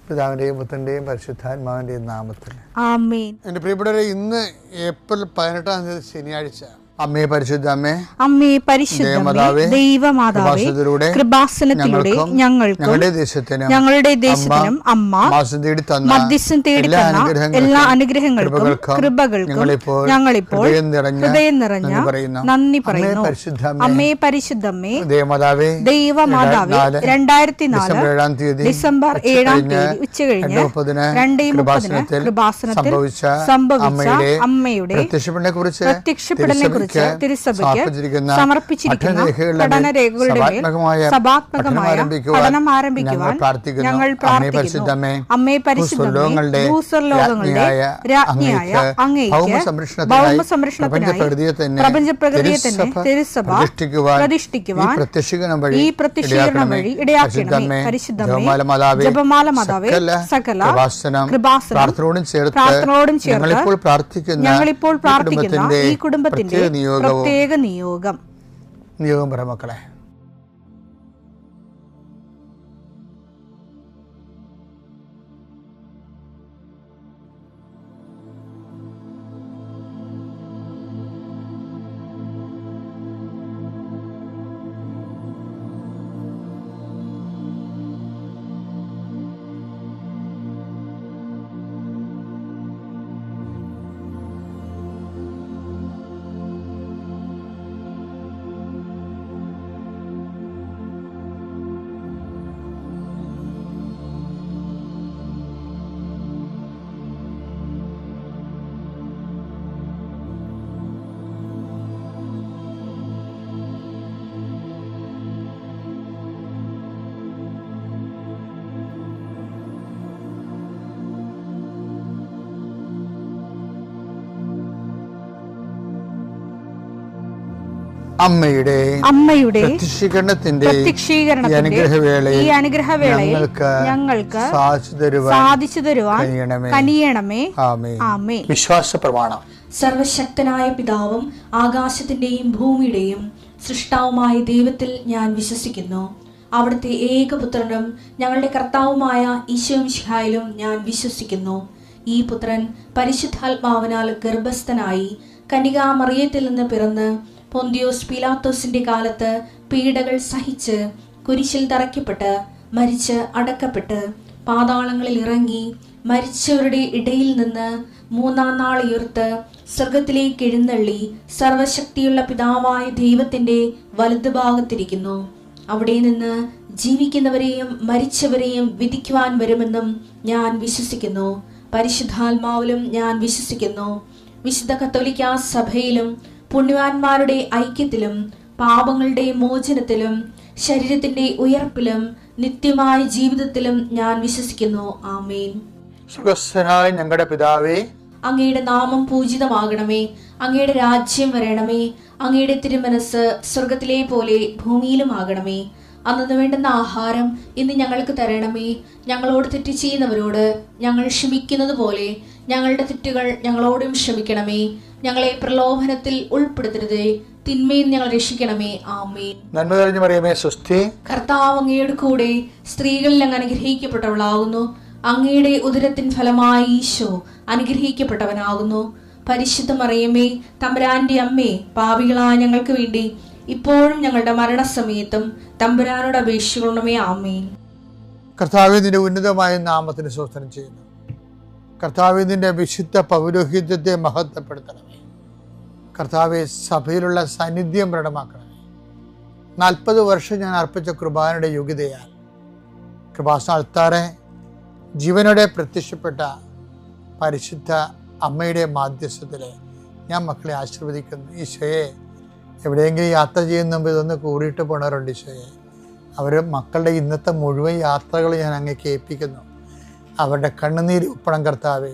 പിതാവിൻ്റെയും പുത്രൻ്റെയും പരിശുദ്ധാത്മാവിൻ്റെയും നാമത്തിൽ ആമേൻ. എൻ്റെ പ്രിയപ്പെട്ടവരെ, ഇന്ന് ഏപ്രിൽ 18 ശനിയാഴ്ച. അമ്മേ പരിശുദ്ധ അമ്മേ, അമ്മേ പരിശുദ്ധമേ, ദൈവമാതാവേ, കൃപാസനത്തിലൂടെ ഞങ്ങൾക്കും ഞങ്ങളുടെ ദേശത്തിനും അമ്മ മധ്യസ്ഥം തേടി തന്ന എല്ലാ അനുഗ്രഹങ്ങൾക്കും കൃപകൾക്കും ഞങ്ങളിപ്പോൾ ഹൃദയം നിറഞ്ഞ നന്ദി പറയുന്നു. അമ്മേ പരിശുദ്ധമേ, ദൈവമാതാവേ, 2004 ഡിസംബർ 7 ഉച്ചകഴിഞ്ഞ് 2:30 കൃപാസനത്തിൽ സംഭവിച്ച അമ്മയുടെ പ്രത്യക്ഷപ്പെടലിനെ കുറിച്ച് തിരുസഭയ്ക്ക് സമർപ്പിച്ചിരിക്കുന്ന പഠനരേഖകളുടെ മേൽ സഭാത്മകമായ പഠനം ആരംഭിക്കുവാൻ ഞങ്ങൾ പ്രാർത്ഥിക്കുന്നു. അമ്മേ പരിശുദ്ധമേ, ഭൂസ്വർലോകങ്ങളുടെ രാജ്ഞിയായ അങ്ങേയ്ക്ക് ഭൗമസംരക്ഷണത്തിനായി പ്രപഞ്ചപ്രകൃതിയെ തന്നെ തിരുസഭ പ്രതിഷ്ഠിക്കുവാൻ ഈ പ്രത്യക്ഷീകരണം വഴി ഇടയാക്കണമേ. പരിശുദ്ധമേ, ജപമാല മാതാവേ, സകല കൃപാസനം പ്രാർത്ഥനയോടും ചേർത്ത് ഞങ്ങളിപ്പോൾ പ്രാർത്ഥിക്കുന്ന ഈ കുടുംബത്തിന്റെ പ്രത്യേക നിയോഗം പറ മക്കളെ. അമ്മയുടെ പ്രത്യക്ഷീകരണത്തിന്റെ ഈ അനുഗ്രഹവേളയിൽ ഞങ്ങൾക്ക് സാധിച്ചു തരുവാൻ കനിയണമേ. ആമേൻ. വിശ്വാസ പ്രമാണം. സർവശക്തനായ പിതാവും ആകാശത്തിന്റെയും ഭൂമിയുടെയും സൃഷ്ടാവുമായ ദൈവത്തിൽ ഞാൻ വിശ്വസിക്കുന്നു. അവിടുത്തെ ഏകപുത്രനും ഞങ്ങളുടെ കർത്താവുമായ ഈശോമിശിഹായിലും ഞാൻ വിശ്വസിക്കുന്നു. ഈ പുത്രൻ പരിശുദ്ധാത്മാവിനാൽ ഗർഭസ്ഥനായി കന്യകാമറിയത്തിൽ നിന്ന് പിറന്ന് പൊന്തിയോസ് പീലാത്തോസിന്റെ കാലത്ത് പീഡകൾ സഹിച്ച് കുരിശിൽ തറയ്ക്കപ്പെട്ട് മരിച്ച് അടക്കപ്പെട്ട് പാതാളങ്ങളിൽ ഇറങ്ങി മരിച്ചവരുടെ ഇടയിൽ നിന്ന് 3-ാം നാൾ ഉയർത്ത് സ്വർഗത്തിലേക്ക് എഴുന്നള്ളി സർവശക്തിയുള്ള പിതാവായ ദൈവത്തിന്റെ വലതുഭാഗത്തിരിക്കുന്നു. അവിടെ നിന്ന് ജീവിക്കുന്നവരെയും മരിച്ചവരെയും വിധിക്കുവാൻ വരുമെന്നും ഞാൻ വിശ്വസിക്കുന്നു. പരിശുദ്ധാത്മാവിലും ഞാൻ വിശ്വസിക്കുന്നു. വിശുദ്ധ കത്തോലിക്കാ സഭയിലും പുണ്യവാന്മാരുടെ ഐക്യത്തിലും പാപങ്ങളുടെ മോചനത്തിലും ശരീരത്തിന്റെ ഉയർപ്പിലും നിത്യമായ ജീവിതത്തിലും ഞാൻ വിശ്വസിക്കുന്നു. ആമേൻ. സ്വർഗ്ഗസ്ഥനായ ഞങ്ങളുടെ പിതാവേ, അങ്ങയുടെ നാമം പൂജിതമാകണമേ. അങ്ങയുടെ രാജ്യം വരണമേ. അങ്ങയുടെ തിരുമനസ് സ്വർഗത്തിലെ പോലെ ഭൂമിയിലും ആകണമേ. അന്നു വേണ്ടുന്ന ആഹാരം ഇന്ന് ഞങ്ങൾക്ക് തരണമേ. ഞങ്ങളോട് തെറ്റ് ചെയ്യുന്നവരോട് ഞങ്ങൾ ക്ഷമിക്കുന്നത് പോലെ ഞങ്ങളുടെ തെറ്റുകൾ ഞങ്ങളോടും ക്ഷമിക്കണമേ. ഞങ്ങളെ പ്രലോഭനത്തിൽ ഉൾപ്പെടുത്തരുതേ, തിന്മയിൽ ഞങ്ങൾ രക്ഷിക്കണമേ. ആമേൻ. നന്മ നിറഞ്ഞ മറിയമേ, സ്വസ്തി. കർത്താവ് അങ്ങയുടെ കൂടെ സ്ത്രീകളിൽ അങ്ങ് അനുഗ്രഹിക്കപ്പെട്ടവളാകുന്നു. അങ്ങയുടെ ഉദരത്തിൻ ഫലമായി ഈശോ അനുഗ്രഹിക്കപ്പെട്ടവനാകുന്നു. പരിശുദ്ധ മറിയമേ, തമ്പുരാന്റെ അമ്മേ, പാപികളായ ഞങ്ങൾക്ക് വേണ്ടി ഇപ്പോഴും ഞങ്ങളുടെ മരണസമയത്തും തമ്പുരാനോട് അപേക്ഷിക്കണമേ. ആമേൻ. കർത്താവേ, നിന്റെ ഉന്നതമായ നാമത്തിന് സ്തോത്രം ചെയ്യുന്നു. കർത്താവേ, നിന്റെ വിശുദ്ധ പൗരോഹിത്യത്തെ മഹത്വപ്പെടുത്തണമേ. കർത്താവെ, സഭയിലുള്ള സാന്നിധ്യം പ്രകടമാക്കണമേ. 40 വർഷം ഞാൻ അർപ്പിച്ച കൃപാനയുടെ യോഗ്യതയാൽ കൃപാസന അൾത്താറെ ജീവനോടെ പ്രത്യക്ഷപ്പെട്ട പരിശുദ്ധ അമ്മയുടെ മാധ്യസ്ഥത്തിൽ ഞാൻ മക്കളെ ആശീർവദിക്കുന്നു. ഈശോയെ, എവിടെയെങ്കിലും യാത്ര ചെയ്യുന്ന മുമ്പ് ഇതൊന്ന് കൂടിയിട്ട് പോണവരുണ്ട്. ഈശോയെ, അവർ മക്കളുടെ ഇന്നത്തെ മുഴുവൻ യാത്രകൾ ഞാൻ അങ്ങേക്ക് ഏൽപ്പിക്കുന്നു. അവരുടെ കണ്ണുനീര് ഉപ്പണം കർത്താവേ.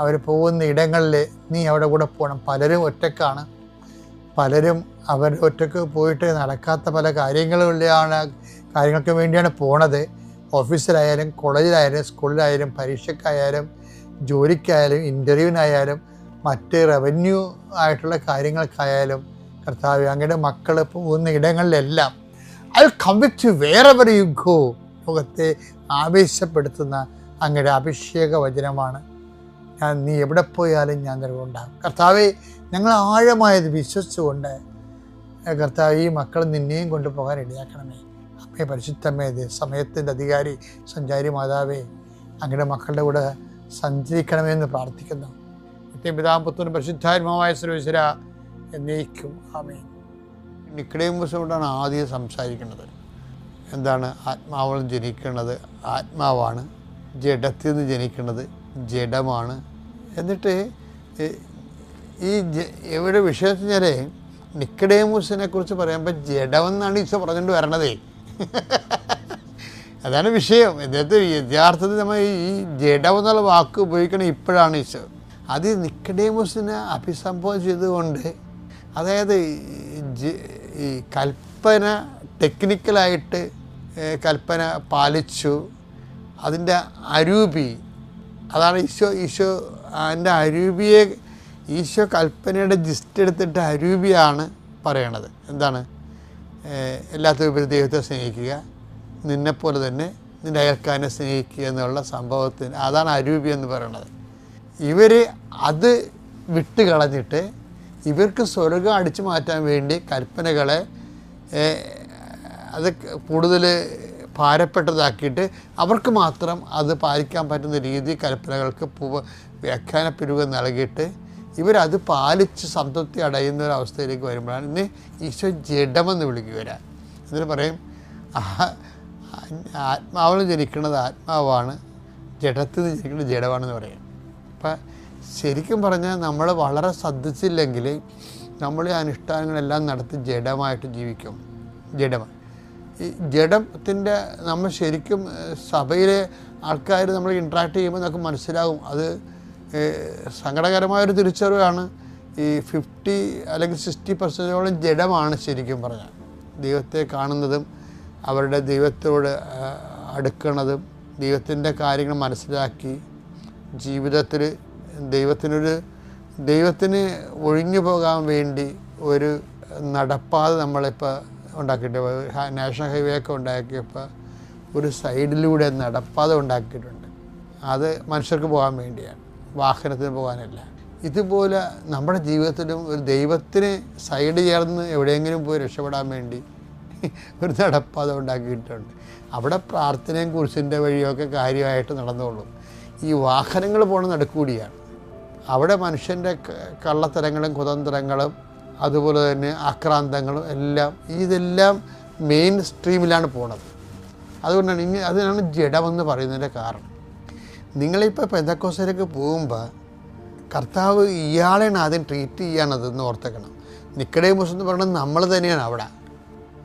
അവർ പോകുന്ന ഇടങ്ങളിൽ നീ അവിടെ കൂടെ പോകണം. പലരും ഒറ്റക്കാണ്. പലരും അവർ ഒറ്റക്ക് പോയിട്ട് നടക്കാത്ത പല കാര്യങ്ങൾക്ക് വേണ്ടിയാണ് പോണത്. ഓഫീസിലായാലും കോളേജിലായാലും സ്കൂളിലായാലും പരീക്ഷയ്ക്കായാലും ജോലിക്കായാലും ഇൻ്റർവ്യൂവിനായാലും മറ്റ് റവന്യൂ ആയിട്ടുള്ള കാര്യങ്ങൾക്കായാലും കർത്താവേ, അങ്ങയുടെ മക്കൾ പോകുന്ന ഇടങ്ങളിലെല്ലാം I come with you wherever you go. ലോകത്തെ ആവേശപ്പെടുത്തുന്ന അങ്ങയുടെ അഭിഷേക വചനമാണ്. നീ എവിടെ പോയാലും ഞാൻ നിലവുണ്ടാകും. കർത്താവെ, ഞങ്ങൾ ആഴമായത് വിശ്വസിച്ചുകൊണ്ട് കർത്താവ് ഈ മക്കൾ നിന്നെയും കൊണ്ടുപോകാൻ ഇടയാക്കണമേ. അമ്മേ, പരിശുദ്ധമേ, സമയത്തിൻ്റെ അധികാരി സഞ്ചാരി മാതാവേ, അങ്ങയുടെ മക്കളുടെ കൂടെ സഞ്ചരിക്കണമെന്ന് പ്രാർത്ഥിക്കുന്നു. നിത്യപിതാവും പുത്രനും പരിശുദ്ധാത്മാവായ സർവ്വേശ്വര എന്നേക്കും ആമേൻ. നിക്കോദേമോസിനോടാണ് ആദ്യം സംസാരിക്കുന്നത്. എന്താണ്? ആത്മാവിൽ ജനിക്കുന്നത് ആത്മാവാണ്, ജഡത്തിൽ നിന്ന് ജനിക്കുന്നത് ജഡമാണ്. എന്നിട്ട് ഇവിടെ വിഷയത്തിൽ ഞാൻ നിക്കോദേമോസിനെ കുറിച്ച് പറയുമ്പോൾ ജഡമെന്നാണ് ഈശോ പറഞ്ഞുകൊണ്ട് വരണതേ. അതാണ് വിഷയം. ഇദ്ദേഹത്തെ യഥാർത്ഥത്തിൽ നമ്മൾ ഈ ജഡം എന്നുള്ള വാക്ക് ഉപയോഗിക്കണം ഇപ്പോഴാണ് ഈശോ. അത് നിക്കോദേമോസിനെ അഭിസംബോധന ചെയ്തുകൊണ്ട്, അതായത് ഈ കൽപ്പന ടെക്നിക്കലായിട്ട് കൽപ്പന പാലിച്ചു, അതിൻ്റെ അരൂപി അതാണ് ഈശോ അതിൻ്റെ അരൂപിയെ ഈശോ കൽപ്പനയുടെ ജിസ്റ്റ് എടുത്തിട്ട് അരൂപിയാണ് പറയണത്. എന്താണ്? എല്ലാത്തിനും ദൈവത്തെ സ്നേഹിക്കുക, നിന്നെപ്പോലെ തന്നെ നിൻ്റെ അയൽക്കാരനെ സ്നേഹിക്കുക എന്നുള്ള സംഭവത്തിന് അതാണ് അരൂപി എന്ന് പറയണത്. ഇവർ അത് വിട്ട് കളഞ്ഞിട്ട് ഇവർക്ക് സ്വർഗം അടിച്ചു മാറ്റാൻ വേണ്ടി കൽപ്പനകളെ അത് കൂടുതൽ ഭാരപ്പെട്ടതാക്കിയിട്ട് അവർക്ക് മാത്രം അത് പാലിക്കാൻ പറ്റുന്ന രീതി കൽപ്പനകൾക്ക് വ്യാഖ്യാനപ്പിരിവ് നൽകിയിട്ട് ഇവരത് പാലിച്ച് സംതൃപ്തി അടയുന്ന ഒരു അവസ്ഥയിലേക്ക് വരുമ്പോഴാണ് ഇന്ന് ഈശോ ജഡമെന്ന് വിളിക്കുക. എന്നിട്ട് പറയും, ആത്മാവിൽ ജനിക്കുന്നത് ആത്മാവാണ്, ജഡത്തിൽ നിന്ന് ജനിക്കുന്നത് ജഡമാണെന്ന് പറയും. അപ്പം ശരിക്കും പറഞ്ഞാൽ നമ്മൾ വളരെ ശ്രദ്ധിച്ചില്ലെങ്കിൽ നമ്മൾ ഈ അനുഷ്ഠാനങ്ങളെല്ലാം നടത്തി ജഡമായിട്ട് ജീവിക്കും. ഈ ജഡത്തിൻ്റെ നമ്മൾ ശരിക്കും സഭയിലെ ആൾക്കാർ നമ്മൾ ഇൻട്രാക്ട് ചെയ്യുമ്പോൾ നമുക്ക് മനസ്സിലാകും. അത് സങ്കടകരമായൊരു തിരിച്ചറിവാണ്. ഈ 50 അല്ലെങ്കിൽ 60% ജഡമാണ് ശരിക്കും പറഞ്ഞാൽ. ദൈവത്തെ കാണുന്നതും അവരുടെ ദൈവത്തോട് അടുക്കുന്നതും ദൈവത്തിൻ്റെ കാര്യങ്ങൾ മനസ്സിലാക്കി ജീവിതത്തിൽ ദൈവത്തിന് ഒഴിഞ്ഞു പോകാൻ വേണ്ടി ഒരു നടപ്പാത നമ്മളിപ്പോൾ ഉണ്ടാക്കിയിട്ട്, നാഷണൽ ഹൈവേ ഒക്കെ ഉണ്ടാക്കിയപ്പോൾ ഒരു സൈഡിലൂടെ നടപ്പാത ഉണ്ടാക്കിയിട്ടുണ്ട്. അത് മനുഷ്യർക്ക് പോകാൻ വേണ്ടിയാണ്, വാഹനത്തിന് പോകാനല്ല. ഇതുപോലെ നമ്മുടെ ജീവിതത്തിലും ഒരു ദൈവത്തിന് സൈഡ് ചേർന്ന് എവിടെയെങ്കിലും പോയി രക്ഷപ്പെടാൻ വേണ്ടി ഒരു നടപ്പാത ഉണ്ടാക്കിയിട്ടുണ്ട്. അവിടെ പ്രാർത്ഥനയും കുരിശിൻ്റെ വഴിയൊക്കെ കാര്യമായിട്ട് നടന്നോളും. ഈ വാഹനങ്ങൾ പോണ നടുക്കൂടിയാണ്. അവിടെ മനുഷ്യൻ്റെ കള്ളത്തരങ്ങളും കുതന്ത്രങ്ങളും അതുപോലെ തന്നെ ആക്രാന്തങ്ങളും ഇതെല്ലാം മെയിൻ സ്ട്രീമിലാണ് പോണത്. അതുകൊണ്ടാണ് അതിനാണ് ജഡമെന്ന് പറയുന്നതിൻ്റെ കാരണം. നിങ്ങളിപ്പോൾ പെന്തക്കോസ്തിലേക്ക് പോകുമ്പോൾ കർത്താവ് ഇയാളെയാണ് ആദ്യം ട്രീറ്റ് ചെയ്യാനതെന്ന് ഓർത്തേക്കണം. നിക്കോദേമോസ് എന്ന് പറയുന്നത് നമ്മൾ തന്നെയാണ് അവിടെ.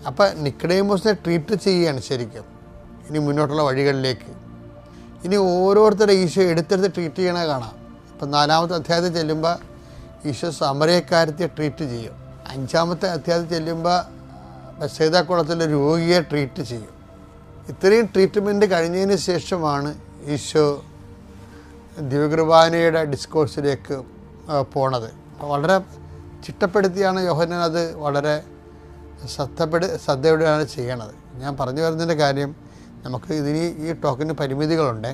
അപ്പോൾ നിക്കോദേമോസിനെ ട്രീറ്റ് ചെയ്യുകയാണ് ശരിക്കും ഇനി മുന്നോട്ടുള്ള വഴികളിലേക്ക്. ഇനി ഓരോരുത്തരുടെ ഈശോ എടുത്തെടുത്ത് ട്രീറ്റ് ചെയ്യണ കാണാം. ഇപ്പം 4-ാമത്തെ അധ്യായത്തിൽ ചെല്ലുമ്പോൾ ഈശോ സമരക്കാരത്തെ ട്രീറ്റ് ചെയ്യും. 5-ാമത്തെ അധ്യായത്തിൽ ചെല്ലുമ്പോൾ ബെത്സൈദ കുളത്തിലെ രോഗിയെ ട്രീറ്റ് ചെയ്യും. ഇത്രയും ട്രീറ്റ്മെൻറ്റ് കഴിഞ്ഞതിന് ശേഷമാണ് ഈശോ ദിവ്യകുർബാനയുടെ ഡിസ്കോഴ്സിലേക്ക് പോണത്. വളരെ ചിട്ടപ്പെടുത്തിയാണ് യോഹന്നാൻ അത് വളരെ ശ്രദ്ധയോടെയാണ് ചെയ്യണത്. ഞാൻ പറഞ്ഞു വരുന്നതിൻ്റെ കാര്യം, നമുക്ക് ഈ ടോക്കിന് പരിമിതികളുണ്ട്.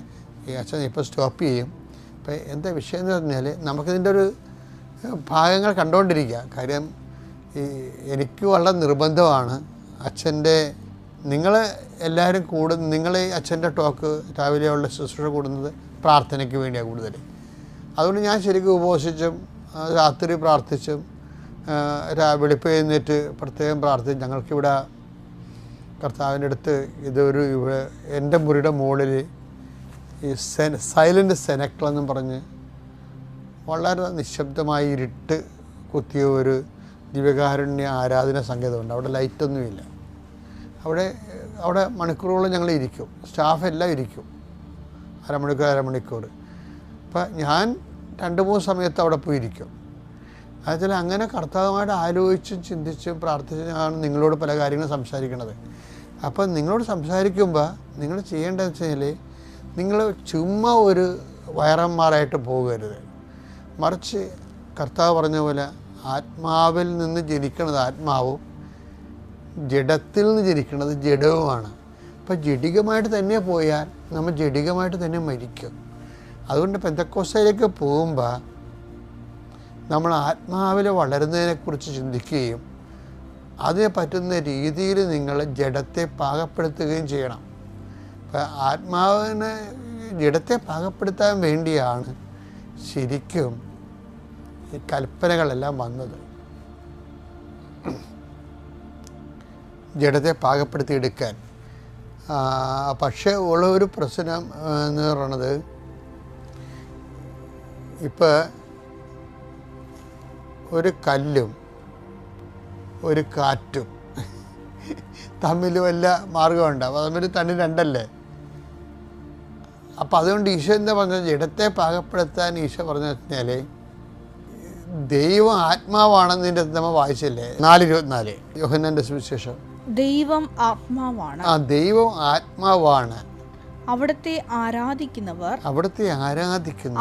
ഈ അച്ഛൻ ഇപ്പോൾ സ്റ്റോപ്പ് ചെയ്യും. അപ്പോൾ എന്താ വിഷയം എന്ന് പറഞ്ഞാൽ നമുക്കിതിൻ്റെ ഒരു ഭാഗങ്ങൾ കണ്ടുകൊണ്ടിരിക്കുക. കാര്യം എനിക്ക് വളരെ നിർബന്ധമാണ് അച്ഛൻ്റെ നിങ്ങൾ എല്ലാവരും നിങ്ങൾ അച്ഛൻ്റെ ടോക്ക് രാവിലെയുള്ള ശുശ്രൂഷ കൂടുന്നത് പ്രാർത്ഥനയ്ക്ക് വേണ്ടിയാണ് കൂടുതൽ. അതുകൊണ്ട് ഞാൻ ശരിക്കും ഉപവസിച്ചും രാത്രി പ്രാർത്ഥിച്ചും വെളുപ്പ് എഴുന്നേറ്റ് പ്രത്യേകം പ്രാർത്ഥിച്ച് ഞങ്ങൾക്കിവിടെ കർത്താവിൻ്റെ അടുത്ത് എൻ്റെ മുറിയുടെ മുകളിൽ ഈ സൈലൻ്റ് സെനക്കളെന്നും പറഞ്ഞ് വളരെ നിശബ്ദമായി ഇരുട്ട് കുത്തിയ ഒരു ദിവ്യകാരുണ്യ ആരാധന സംഗീതമുണ്ട്. അവിടെ ലൈറ്റൊന്നുമില്ല. അവിടെ മണിക്കൂറുകളോളം ഞങ്ങൾ ഇരിക്കും. സ്റ്റാഫ് എല്ലാം ഇരിക്കും, അരമണിക്കൂർ. അപ്പം ഞാൻ 2-3 സമയത്ത് അവിടെ പോയിരിക്കും. അതുവെച്ചാൽ അങ്ങനെ കർത്താവുമായിട്ട് ആലോചിച്ചും ചിന്തിച്ചും പ്രാർത്ഥിച്ചാണ് നിങ്ങളോട് പല കാര്യങ്ങളും സംസാരിക്കുന്നത്. അപ്പം നിങ്ങളോട് സംസാരിക്കുമ്പോൾ നിങ്ങൾ ചെയ്യേണ്ടതെന്ന് വെച്ച് കഴിഞ്ഞാൽ നിങ്ങൾ ചുമ്മാ ഒരു വയറന്മാരായിട്ട് പോകരുത്. മറിച്ച് കർത്താവ് പറഞ്ഞ പോലെ ആത്മാവിൽ നിന്ന് ജനിക്കുന്നത് ആത്മാവും ജഡത്തിൽ നിന്ന് ജനിക്കുന്നത് ജഡവുമാണ്. അപ്പം ജഡികമായിട്ട് തന്നെ പോയാൽ നമ്മൾ ജഡികമായിട്ട് തന്നെ മരിക്കും. അതുകൊണ്ട് പെന്തക്കോസ്തയിലേക്ക് പോകുമ്പോൾ നമ്മൾ ആത്മാവിൽ വളരുന്നതിനെക്കുറിച്ച് ചിന്തിക്കുകയും അതിന് പറ്റുന്ന രീതിയിൽ നിങ്ങൾ ജഡത്തെ പാകപ്പെടുത്തുകയും ചെയ്യണം. അപ്പം ആത്മാവിനെ ജഡത്തെ പാകപ്പെടുത്താൻ വേണ്ടിയാണ് ശരിക്കും ഈ കൽപ്പനകളെല്ലാം വന്നത്. ജഡത്തെ പാകപ്പെടുത്തിയെടുക്കാൻ. പക്ഷേ ഉള്ള ഒരു പ്രശ്നം എന്ന് പറയുന്നത്, ഇപ്പോൾ ഒരു കല്ലും ഒരു കാറ്റും തമ്മിൽ വല്ല മാർഗമുണ്ട്. അപ്പോൾ തമ്മിൽ തന്നെ രണ്ടല്ലേ. അപ്പോൾ അതുകൊണ്ട് ഈശോ എന്താ പറഞ്ഞത്, ജഡത്തെ പാകപ്പെടുത്താൻ ഈശോ പറഞ്ഞു വെച്ചാൽ ദൈവം ആത്മാവാണെന്നതിൻ്റെ നമ്മൾ വായിച്ചില്ലേ 4:24 യോഹന്നാന്റെ സുവിശേഷം. ദൈവം ആത്മാവാണ്. ദൈവം ആത്മാവാണ്. അവിടുത്തെ ആരാധിക്കുന്നവർ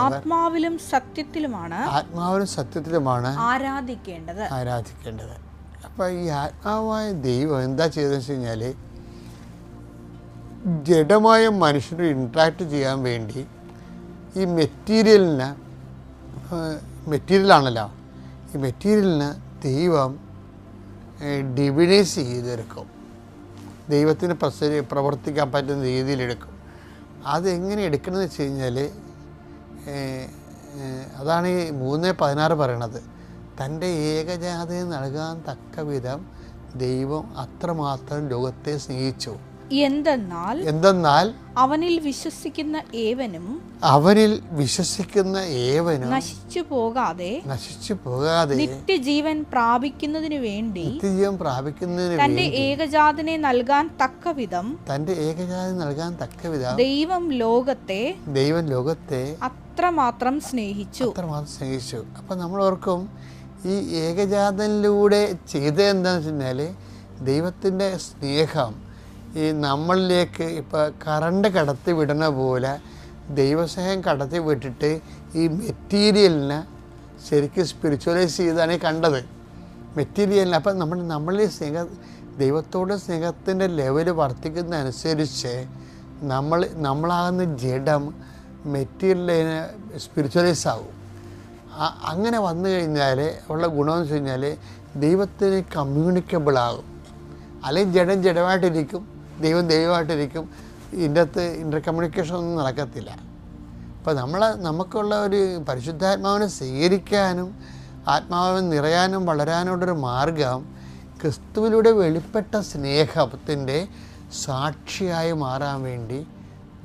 ആത്മാവിലും സത്യത്തിലുമാണ് ആരാധിക്കേണ്ടത്. അപ്പം ഈ ആത്മാവായ ദൈവം എന്താ ചെയ്തതെന്ന് വെച്ച് കഴിഞ്ഞാൽ, ജഡമായ മനുഷ്യന് ഇൻട്രാക്ട് ചെയ്യാൻ വേണ്ടി ഈ മെറ്റീരിയലാണല്ലോ, ഈ മെറ്റീരിയലിന് ദൈവം ഡിവിനൈസ് ചെയ്തെടുക്കും. ദൈവത്തിന് പ്രവർത്തിക്കാൻ പറ്റുന്ന രീതിയിലെടുക്കും. അതെങ്ങനെ എടുക്കണമെന്ന് വെച്ച് കഴിഞ്ഞാൽ, അതാണ് ഈ 3:16 പറയണത്. തൻ്റെ ഏകജാതയെ നൽകാൻ തക്ക വിധം ദൈവം അത്രമാത്രം ലോകത്തെ സ്നേഹിച്ചു. എന്തെന്നാൽ അവനിൽ വിശ്വസിക്കുന്ന ഏവനും നശിച്ചു പോകാതെ നിത്യജീവൻ പ്രാപിക്കുന്നതിനു വേണ്ടി തന്റെ ഏകജാതനെ നൽകാൻ തക്കവിധം ദൈവം ലോകത്തെ അത്രമാത്രം സ്നേഹിച്ചു. അപ്പം നമ്മൾ ഓർക്കും, ഈ ഏകജാതനിലൂടെ ചെയ്തത് എന്താണെന്ന് വെച്ച് കഴിഞ്ഞാൽ, ദൈവത്തിൻ്റെ സ്നേഹം ഈ നമ്മളിലേക്ക് ഇപ്പോൾ കറണ്ട് കടത്തി വിടുന്ന പോലെ ദൈവസ്നേഹം കടത്തി വിട്ടിട്ട് ഈ മെറ്റീരിയലിനെ ശരിക്കും സ്പിരിച്വലൈസ് ചെയ്താണ് കണ്ടത്. മെറ്റീരിയലിന് അപ്പം നമ്മളിൽ ദൈവത്തോട് സ്നേഹത്തിൻ്റെ ലെവൽ വർദ്ധിക്കുന്നതനുസരിച്ച് നമ്മളാകുന്ന ജഡം മെറ്റീരിയലിന് സ്പിരിച്വലൈസ് ആകും. അങ്ങനെ വന്നു കഴിഞ്ഞാൽ ഉള്ള ഗുണമെന്ന് വെച്ച് കഴിഞ്ഞാൽ ദൈവത്തിന് കമ്മ്യൂണിക്കബിൾ ആകും. അല്ലെങ്കിൽ ജഡമായിട്ടിരിക്കും, ദൈവമായിട്ടിരിക്കും. ഇതിൻ്റെ അകത്ത് ഇൻ്റർ കമ്മ്യൂണിക്കേഷൻ ഒന്നും നടക്കത്തില്ല. അപ്പോൾ നമുക്കുള്ള ഒരു പരിശുദ്ധാത്മാവിനെ സ്വീകരിക്കാനും ആത്മാവിനെ നിറയാനും വളരാനുള്ളൊരു മാർഗം ക്രിസ്തുവിലൂടെ വെളിപ്പെട്ട സ്നേഹത്തിൻ്റെ സാക്ഷിയായി മാറാൻ വേണ്ടി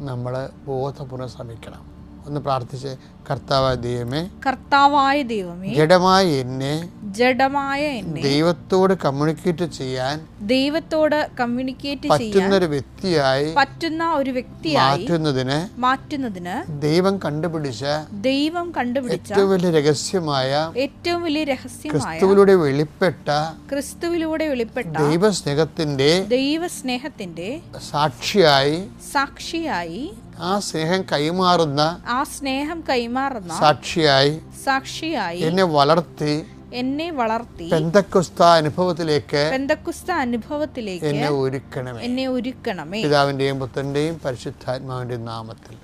നമ്മൾ ബോധപൂർവ്വം ശ്രമിക്കണം. ഒന്ന് പ്രാർത്ഥിച്ച്, കർത്താവായ ദൈവമേ, ജഡമായ എന്നെ ദൈവത്തോട് കമ്മ്യൂണിക്കേറ്റ് ചെയ്യാൻ പറ്റുന്ന ഒരു വ്യക്തിയായി മാറ്റുന്നതിന് ദൈവം കണ്ടുപിടിച്ച ഏറ്റവും വലിയ രഹസ്യമായ ക്രിസ്തുവിലൂടെ വെളിപ്പെട്ട ദൈവസ്നേഹത്തിന്റെ സാക്ഷിയായി ആ സ്നേഹം കൈമാറുന്ന സാക്ഷിയായി എന്നെ വളർത്തി പെന്തക്കോസ്ത അനുഭവത്തിലേക്ക് എന്നെ ഒരുക്കണമേ. പിതാവിന്റെയും പുത്രന്റെയും പരിശുദ്ധാത്മാവിന്റെയും നാമത്തിൽ.